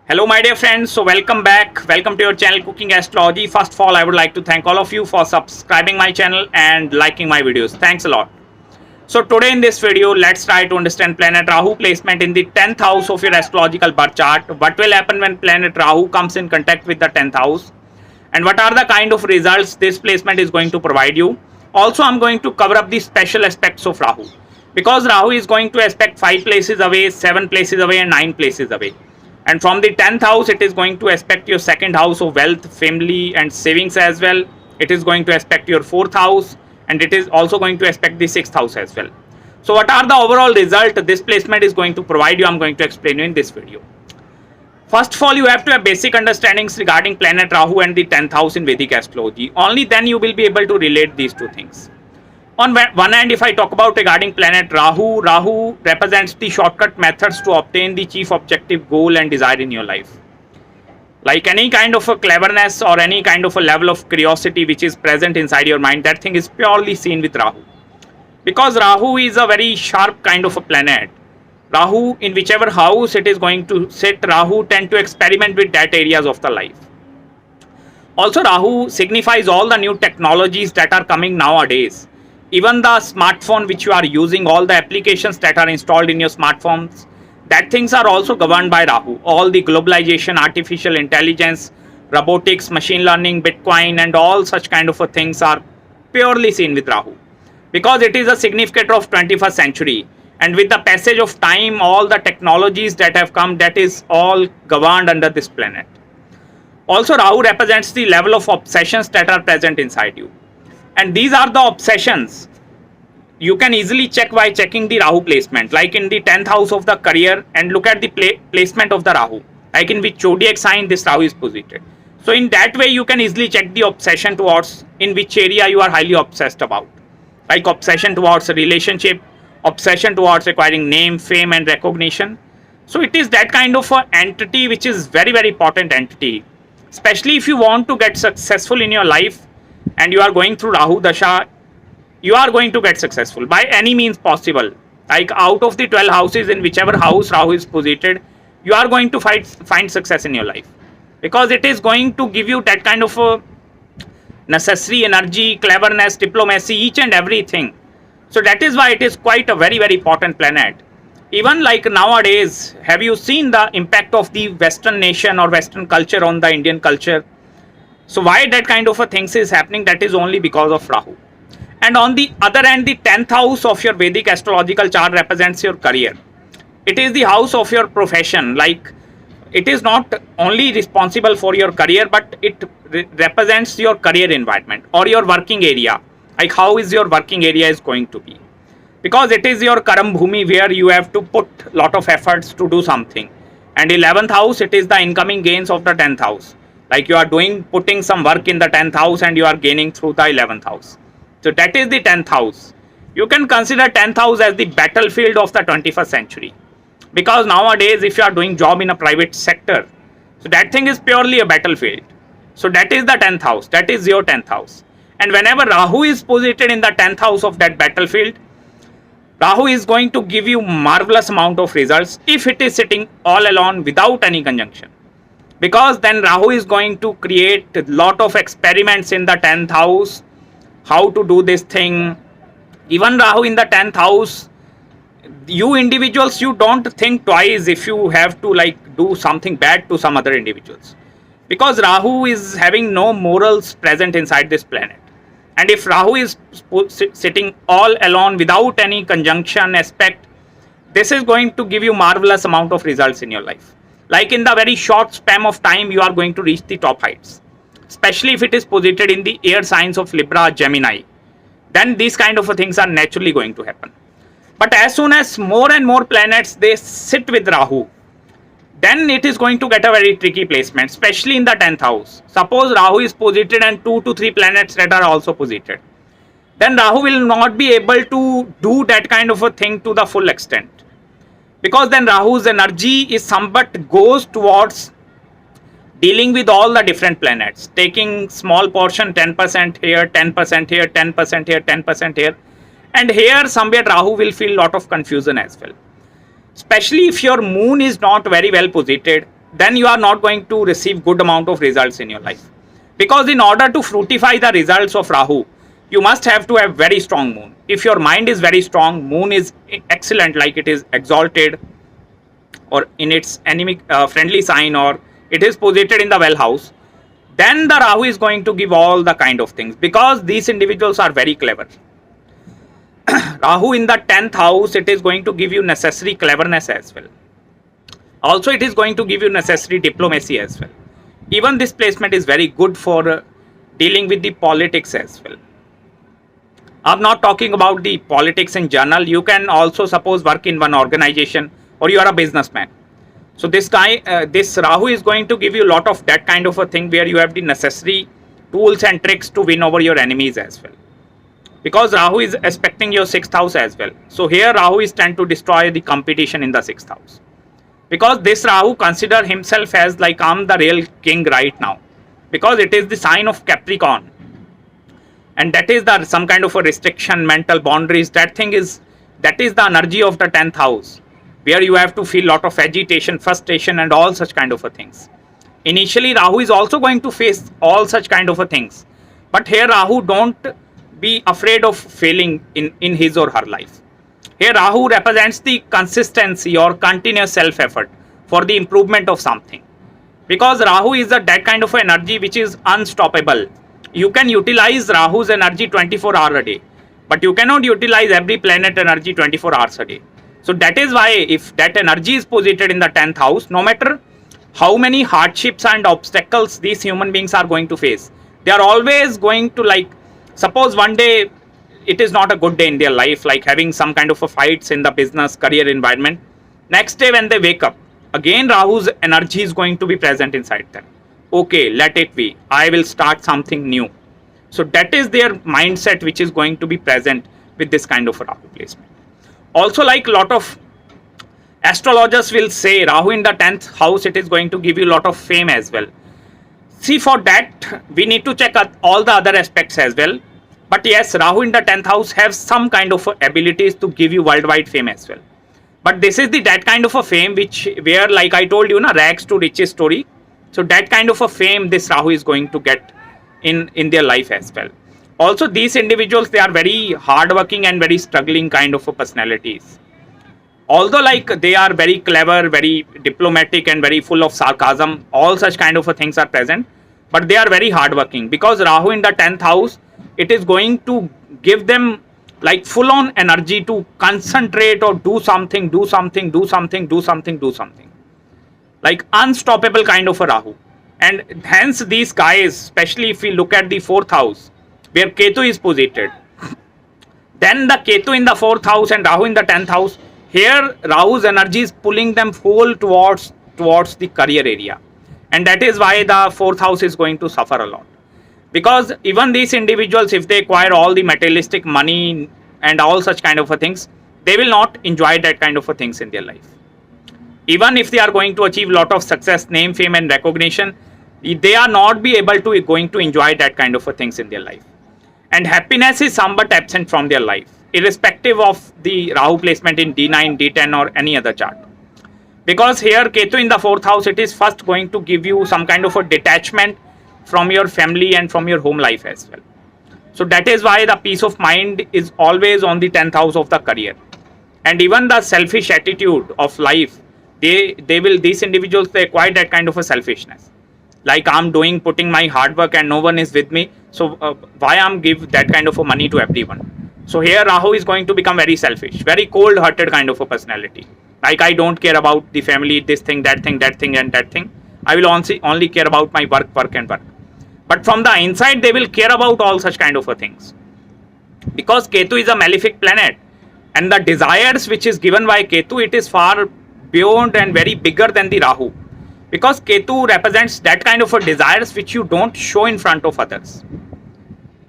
Hello my dear friends, so welcome back. Welcome to your channel Cooking Astrology. First of all, I would like to thank all of you for subscribing my channel and liking my videos. Thanks a lot. So today in this video, let's try to understand planet Rahu placement in the 10th house of your astrological birth chart. What will happen when planet Rahu comes in contact with the 10th house? And what are the kind of results this placement is going to provide you? Also, I'm going to cover up the special aspects of Rahu. Because Rahu is going to aspect 5 places away, 7 places away and 9 places away. And from the 10th house, it is going to aspect your 2nd house of wealth, family and savings as well. It is going to aspect your 4th house and it is also going to aspect the 6th house as well. So what are the overall result this placement is going to provide you? I'm going to explain you in this video. First of all, you have to have basic understandings regarding planet Rahu and the 10th house in Vedic Astrology. Only then you will be able to relate these two things. On one hand, if I talk about regarding planet Rahu, Rahu represents the shortcut methods to obtain the chief objective, goal and desire in your life. Like any kind of a cleverness or any kind of a level of curiosity which is present inside your mind, that thing is purely seen with Rahu. Because Rahu is a very sharp kind of a planet. Rahu, in whichever house it is going to sit, Rahu tend to experiment with that areas of the life. Also, Rahu signifies all the new technologies that are coming nowadays. Even the smartphone which you are using, all the applications that are installed in your smartphones, that things are also governed by Rahu. All the globalization, artificial intelligence, robotics, machine learning, Bitcoin and all such kind of things are purely seen with Rahu. Because it is a significator of 21st century. And with the passage of time, all the technologies that have come, that is all governed under this planet. Also, Rahu represents the level of obsessions that are present inside you. And these are the obsessions you can easily check by checking the Rahu placement, like in the 10th house of the career, and look at the placement of the Rahu, like in which zodiac sign this Rahu is posited. So in that way you can easily check the obsession towards in which area you are highly obsessed about, like obsession towards a relationship, obsession towards acquiring name, fame and recognition. So it is that kind of an entity which is very important entity, especially if you want to get successful in your life and you are going through Rahu Dasha. You are going to get successful by any means possible. Like out of the 12 houses, in whichever house Rahu is posited, you are going to find success in your life. Because it is going to give you that kind of a necessary energy, cleverness, diplomacy, each and everything. So that is why it is quite a very important planet. Even like nowadays, have you seen the impact of the Western nation or Western culture on the Indian culture? So why that kind of a things is happening? That is only because of Rahu. And on the other hand, the 10th house of your Vedic astrological chart represents your career. It is the house of your profession. Like it is not only responsible for your career, but it represents your career environment or your working area. Like how is your working area is going to be. Because it is your Karam Bhumi where you have to put lot of efforts to do something. And 11th house, it is the incoming gains of the 10th house. Like you are putting some work in the 10th house and you are gaining through the 11th house. So that is the 10th house. You can consider 10th house as the battlefield of the 21st century. Because nowadays if you are doing job in a private sector, so that thing is purely a battlefield. So that is the 10th house. That is your 10th house. And whenever Rahu is posited in the 10th house of that battlefield, Rahu is going to give you marvelous amount of results if it is sitting all alone without any conjunction. Because then Rahu is going to create a lot of experiments in the 10th house, how to do this thing. Even Rahu in the 10th house, you individuals, you don't think twice if you have to like do something bad to some other individuals. Because Rahu is having no morals present inside this planet. And if Rahu is sitting all alone without any conjunction aspect, this is going to give you marvelous amount of results in your life. Like in the very short span of time, you are going to reach the top heights. Especially if it is posited in the air signs of Libra, Gemini. Then these kind of things are naturally going to happen. But as soon as more and more planets, they sit with Rahu, then it is going to get a very tricky placement, especially in the 10th house. Suppose Rahu is posited and 2 to 3 planets that are also posited. Then Rahu will not be able to do that kind of a thing to the full extent. Because then Rahu's energy is somewhat goes towards dealing with all the different planets, taking small portion, 10% here, 10% here, 10% here, 10% here. And here somewhere Rahu will feel lot of confusion as well. Especially if your moon is not very well posited, then you are not going to receive good amount of results in your life. Because in order to fructify the results of Rahu, you must have to have very strong moon. If your mind is very strong, moon is excellent, like it is exalted or in its enemy friendly sign, or it is posited in the well house, then the Rahu is going to give all the kind of things, because these individuals are very clever. Rahu in the 10th house, it is going to give you necessary cleverness as well. Also, it is going to give you necessary diplomacy as well. Even this placement is very good for dealing with the politics as well. I'm not talking about the politics in general. You can also suppose work in one organization, or you are a businessman. So this guy, this Rahu is going to give you a lot of that kind of a thing, where you have the necessary tools and tricks to win over your enemies as well. Because Rahu is aspecting your 6th house as well. So here Rahu is trying to destroy the competition in the 6th house. Because this Rahu consider himself as like, I'm the real king right now. Because it is the sign of Capricorn. And that is the some kind of a restriction, mental boundaries. That is the energy of the 10th house, where you have to feel lot of agitation, frustration, and all such kind of a things. Initially, Rahu is also going to face all such kind of a things. But here Rahu, don't be afraid of failing in his or her life. Here Rahu represents the consistency or continuous self-effort for the improvement of something. Because Rahu is that kind of energy which is unstoppable. You can utilize Rahu's energy 24 hours a day, but you cannot utilize every planet energy 24 hours a day. So that is why, if that energy is posited in the 10th house, no matter how many hardships and obstacles these human beings are going to face, they are always going to, like, suppose one day it is not a good day in their life, like having some kind of a fights in the business career environment. Next day when they wake up, again Rahu's energy is going to be present inside them. Okay, let it be. I will start something new. So that is their mindset which is going to be present with this kind of a Rahu placement. Also, like, lot of astrologers will say Rahu in the 10th house, it is going to give you a lot of fame as well. See, for that we need to check out all the other aspects as well. But yes, Rahu in the 10th house has some kind of abilities to give you worldwide fame as well. But this is that kind of a fame where, like I told you, rags to riches story. So that kind of a fame this Rahu is going to get in their life as well. Also, these individuals, they are very hardworking and very struggling kind of personalities. Although, like, they are very clever, very diplomatic, and very full of sarcasm, all such kind of things are present. But they are very hardworking, because Rahu in the 10th house, it is going to give them like full on energy to concentrate or do something, like unstoppable kind of a Rahu. And hence these guys, especially if we look at the 4th house, where Ketu is posited, then the Ketu in the 4th house and Rahu in the 10th house, here Rahu's energy is pulling them full towards the career area. And that is why the 4th house is going to suffer a lot. Because even these individuals, if they acquire all the materialistic money and all such kind of things, they will not enjoy that kind of things in their life. Even if they are going to achieve a lot of success, name, fame, and recognition, they are not be able to going to enjoy that kind of things in their life. And happiness is somewhat absent from their life, irrespective of the Rahu placement in D9, D10, or any other chart. Because here Ketu in the 4th house, it is first going to give you some kind of a detachment from your family and from your home life as well. So that is why the peace of mind is always on the 10th house of the career. And even the selfish attitude of life, these individuals, they acquire that kind of a selfishness. Like, I'm putting my hard work and no one is with me, so why I'm give that kind of a money to everyone? So here Rahu is going to become very selfish, very cold-hearted kind of a personality. Like, I don't care about the family, this thing, that thing, and that thing. I will only care about my work. But from the inside, they will care about all such kind of things. Because Ketu is a malefic planet, and the desires which is given by Ketu, it is far beyond and very bigger than the Rahu. Because Ketu represents that kind of desires which you don't show in front of others.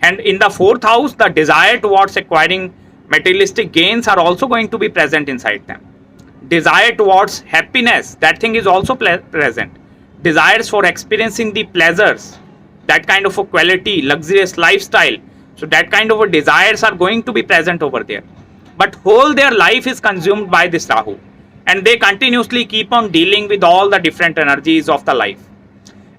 And in the 4th house, the desire towards acquiring materialistic gains are also going to be present inside them. Desire towards happiness, that thing is also present. Desires for experiencing the pleasures, that kind of a quality, luxurious lifestyle. So that kind of desires are going to be present over there. But whole their life is consumed by this Rahu. and they continuously keep on dealing with all the different energies of the life.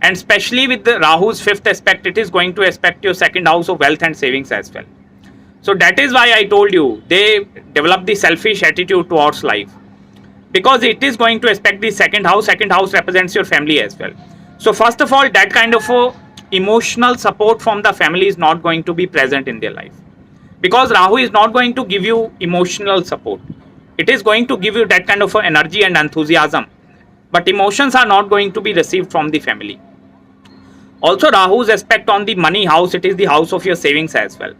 And especially with the Rahu's fifth aspect, it is going to aspect your second house of wealth and savings as well. So that is why I told you they develop the selfish attitude towards life, because it is going to aspect the second house. Second house represents your family as well. So first of all, that kind of emotional support from the family is not going to be present in their life, because Rahu is not going to give you emotional support. It is going to give you that kind of energy and enthusiasm, but emotions are not going to be received from the family. Also, Rahu's aspect on the money house, it is the house of your savings as well.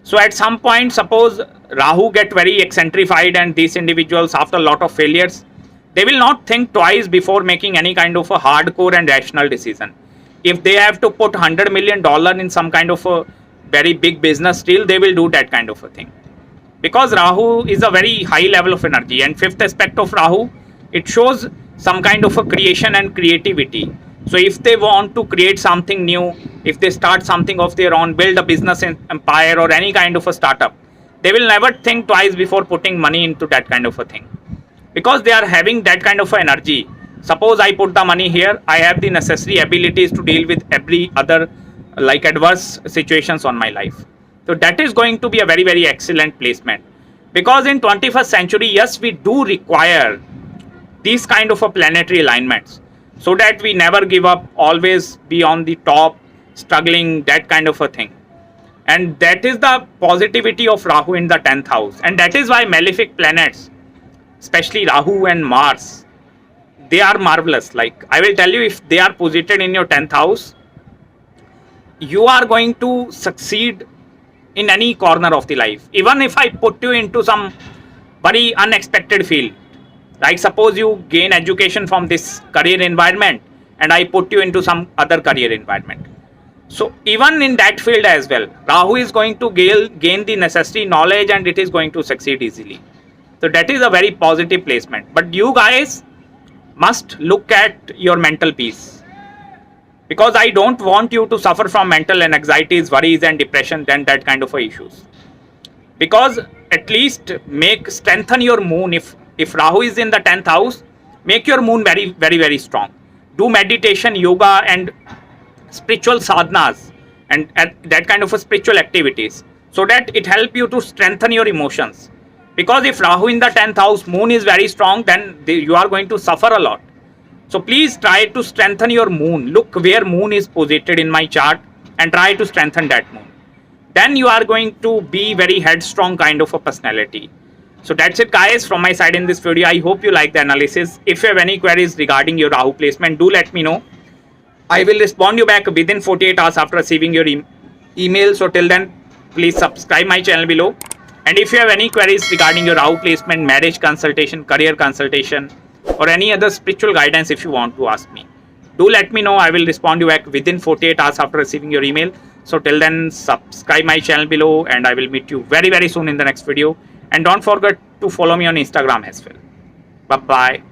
So at some point, suppose Rahu get very eccentrified, and these individuals, after a lot of failures, they will not think twice before making any kind of a hardcore and rational decision. If they have to put $100 million in some kind of a very big business, still they will do that kind of a thing, because Rahu is a very high level of energy. And fifth aspect of Rahu, it shows some kind of a creation and creativity. So if they want to create something new, if they start something of their own, build a business empire or any kind of a startup, they will never think twice before putting money into that kind of a thing, because they are having that kind of energy. Suppose I put the money here, I have the necessary abilities to deal with every other like adverse situations on my life. So that is going to be a very, very excellent placement, because in 21st century, yes, we do require these kind of a planetary alignments, so that we never give up, always be on the top, struggling, that kind of a thing. And that is the positivity of Rahu in the 10th house. And that is why malefic planets, especially Rahu and Mars, they are marvelous. Like I will tell you, if they are posited in your 10th house, you are going to succeed in any corner of the life. Even if I put you into some very unexpected field, like suppose you gain education from this career environment and I put you into some other career environment. So even in that field as well, Rahu is going to gain the necessary knowledge, and it is going to succeed easily. So that is a very positive placement. But you guys must look at your mental peace, because I don't want you to suffer from mental and anxieties, worries and depression, then that kind of issues. Because at least strengthen your moon. If Rahu is in the 10th house, make your moon very, very, very strong. Do meditation, yoga and spiritual sadhanas, and that kind of spiritual activities, so that it help you to strengthen your emotions. Because if Rahu in the 10th house, moon is very strong, then you are going to suffer a lot. So please try to strengthen your moon. Look where moon is posited in my chart and try to strengthen that moon. Then you are going to be very headstrong kind of a personality. So that's it guys from my side in this video. I hope you like the analysis. If you have any queries regarding your Rahu placement, do let me know. I will respond you back within 48 hours after receiving your email. So till then, please subscribe my channel below. And if you have any queries regarding your Rahu placement, marriage consultation, career consultation, or any other spiritual guidance, if you want to ask me, do let me know. I will respond you back within 48 hours after receiving your email. So till then, subscribe my channel below, and I will meet you very, very soon in the next video. And don't forget to follow me on Instagram as well. Bye bye.